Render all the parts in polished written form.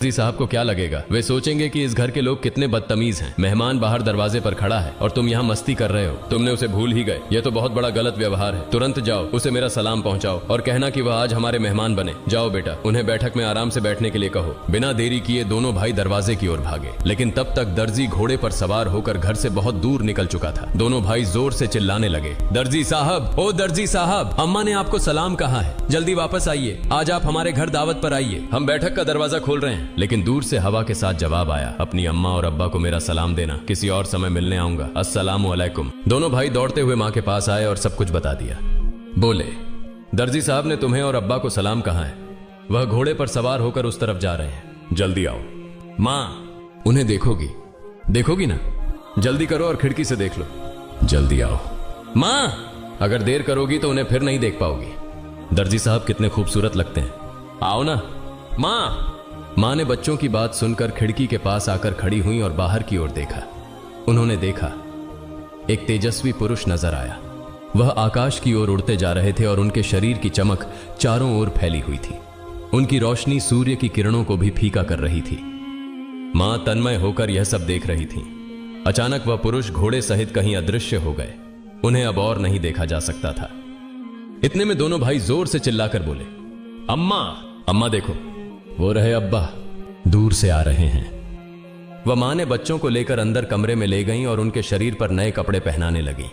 जी साहब को क्या लगेगा? वे सोचेंगे कि इस घर के लोग कितने बदतमीज हैं। मेहमान बाहर दरवाजे पर खड़ा है और तुम यहाँ मस्ती कर रहे हो। तुमने उसे भूल ही गए। यह तो बहुत बड़ा गलत व्यवहार है। तुरंत जाओ, उसे मेरा सलाम पहुँचाओ और कहना कि वह आज हमारे मेहमान बने। जाओ बेटा, उन्हें बैठक में आराम से बैठने के लिए कहो। बिना देरी किए दोनों भाई दरवाजे की ओर भागे, लेकिन तब तक दर्जी घोड़े पर सवार होकर घर से बहुत दूर निकल चुका था। दोनों भाई जोर से चिल्लाने लगे, दर्जी साहब, ओ दर्जी साहब, अम्मा ने आपको सलाम कहा है, जल्दी वापस आइए। आज आप हमारे घर दावत पर आइए, हम बैठक का दरवाजा खोल रहे हैं। लेकिन दूर से हवा के साथ जवाब आया, अपनी अम्मा और अब्बा को मेरा सलाम देना, किसी और समय मिलने आऊंगा, अस्सलामु अलैकुम। दोनों भाई दौड़ते हुए माँ के पास आए और सब कुछ बता दिया। बोले, दर्जी साहब ने तुम्हें और अब्बा को सलाम कहा है, वह घोड़े पर सवार होकर उस तरफ जा रहे हैं, जल्दी आओ। माँ, उन्हें देखोगी ना? जल्दी करो और खिड़की से देख लो। जल्दी आओ। माँ, अगर देर करोगी तो उन्हें फिर नहीं देख पाओगी। दर्जी साहब कितने खूबसूरत लगते हैं, आओ ना। माँ ने बच्चों की बात सुनकर खिड़की के पास आकर खड़ी हुई और बाहर की ओर देखा। उन्होंने देखा एक तेजस्वी पुरुष नजर आया। वह आकाश की ओर उड़ते जा रहे थे और उनके शरीर की चमक चारों ओर फैली हुई थी। उनकी रोशनी सूर्य की किरणों को भी फीका कर रही थी। मां तन्मय होकर यह सब देख रही थी। अचानक वह पुरुष घोड़े सहित कहीं अदृश्य हो गए। उन्हें अब और नहीं देखा जा सकता था। इतने में दोनों भाई जोर से चिल्लाकर बोले, अम्मा, अम्मा देखो, वो रहे अब्बा, दूर से आ रहे हैं। वह मां ने बच्चों को लेकर अंदर कमरे में ले गईं और उनके शरीर पर नए कपड़े पहनाने लगी।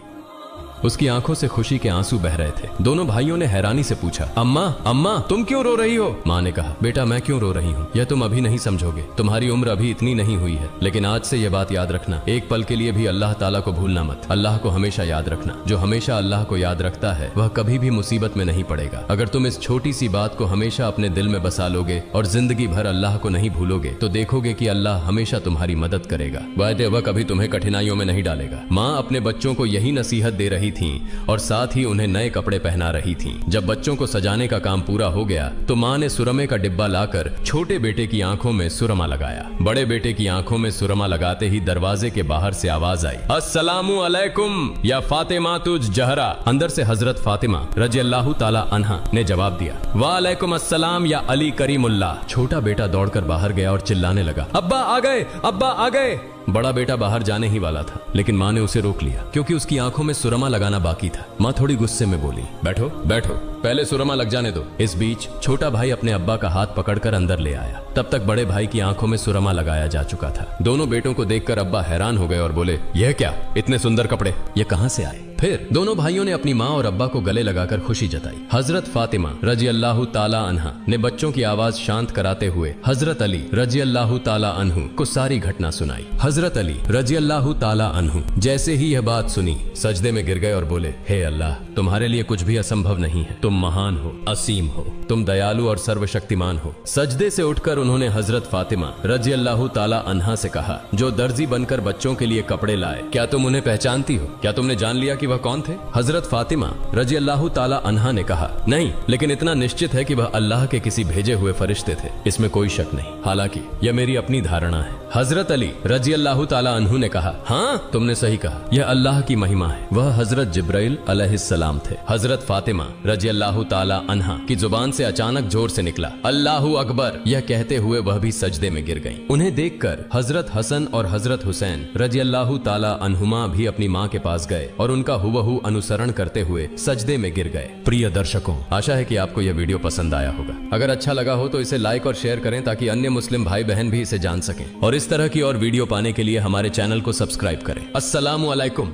उसकी आंखों से खुशी के आंसू बह रहे थे। दोनों भाइयों ने हैरानी से पूछा, अम्मा, अम्मा, तुम क्यों रो रही हो? मां ने कहा, बेटा मैं क्यों रो रही हूँ, यह तुम अभी नहीं समझोगे। तुम्हारी उम्र अभी इतनी नहीं हुई है, लेकिन आज से यह बात याद रखना, एक पल के लिए भी अल्लाह ताला को भूलना मत। अल्लाह को हमेशा याद रखना। जो हमेशा अल्लाह को याद रखता है वह कभी भी मुसीबत में नहीं पड़ेगा। अगर तुम इस छोटी सी बात को हमेशा अपने दिल में बसा लोगे और जिंदगी भर अल्लाह को नहीं भूलोगे तो देखोगे कि अल्लाह हमेशा तुम्हारी मदद करेगा। वायदे वह कभी तुम्हें कठिनाइयों में नहीं डालेगा। माँ अपने बच्चों को यही नसीहत दे रही थी और साथ ही उन्हें नए कपड़े पहना रही थी। जब बच्चों को सजाने का काम पूरा हो गया तो माँ ने सुरमे का डिब्बा लाकर छोटे बेटे की आंखों में सुरमा लगाया। बड़े बेटे की आंखों में सुरमा लगाते ही दरवाजे के बाहर से आवाज आई, अस्सलामु अलैकुम या फातिमा तुझ जहरा। अंदर से हजरत फातिमा रज़ियल्लाहु ताला अन्हा ने जवाब दिया, वालेकुम अस्सलाम या अली करीमुल्लाह। छोटा बेटा दौड़कर बाहर गया और चिल्लाने लगा, अब्बा आ गए, अब्बा आ गए। बड़ा बेटा बाहर जाने ही वाला था, लेकिन माँ ने उसे रोक लिया क्योंकि उसकी आंखों में सुरमा लगाना बाकी था। माँ थोड़ी गुस्से में बोली, बैठो बैठो, पहले सुरमा लग जाने दो। इस बीच छोटा भाई अपने अब्बा का हाथ पकड़कर अंदर ले आया। तब तक बड़े भाई की आंखों में सुरमा लगाया जा चुका था। दोनों बेटों को देखकर अब्बा हैरान हो गए और बोले, यह क्या, इतने सुंदर कपड़े, ये कहां से आए? फिर दोनों भाइयों ने अपनी माँ और अब्बा को गले लगाकर खुशी जताई। हजरत फातिमा रज़ियल्लाहु ताला अन्हा ने बच्चों की आवाज शांत कराते हुए हजरत अली रज़ियल्लाहु ताला अन्हु को सारी घटना सुनाई। हजरत अली रज़ियल्लाहु ताला अन्हु जैसे ही यह बात सुनी सजदे में गिर गए और बोले, हे अल्लाह, तुम्हारे लिए कुछ भी असंभव नहीं है। तुम महान हो, असीम हो, तुम दयालु और सर्वशक्तिमान हो। सजदे से उठकर उन्होंने हजरत फातिमा रज़ियल्लाहु ताला अन्हा से कहा, जो दर्जी बनकर बच्चों के लिए कपड़े लाए, क्या तुम उन्हें पहचानती हो? क्या तुमने जान लिया कि वह कौन थे? हजरत फातिमा रज़ियल्लाहु ताला अन्हा ने कहा, नहीं, लेकिन इतना निश्चित है कि वह अल्लाह के किसी भेजे हुए फरिश्ते थे, इसमें कोई शक नहीं, हालांकि यह मेरी अपनी धारणा है। हजरत अली रज़ियल्लाहु ताला अन्हु ने कहा, हाँ, तुमने सही कहा, यह अल्लाह की महिमा है। वह हजरत जिब्राइल अलैहिस्सलाम थे। हजरत फातिमा रज़ियल्लाहु ताला अन्हा की जुबान से अचानक जोर से निकला, अल्लाहु अकबर। यह कहते हुए वह भी सजदे में गिर गईं। उन्हें देखकर हजरत हसन और हजरत हुसैन रज़ियल्लाहु ताला अन्हुमा भी अपनी माँ के पास गए और उनका हुबहू अनुसरण करते हुए सजदे में गिर गए। प्रिय दर्शकों, आशा है कि आपको यह वीडियो पसंद आया होगा। अगर अच्छा लगा हो तो इसे लाइक और शेयर करें ताकि अन्य मुस्लिम भाई बहन भी इसे जान सकें। और इस तरह की और वीडियो पाने के लिए हमारे चैनल को सब्सक्राइब करें। अस्सलामु अलैकुम।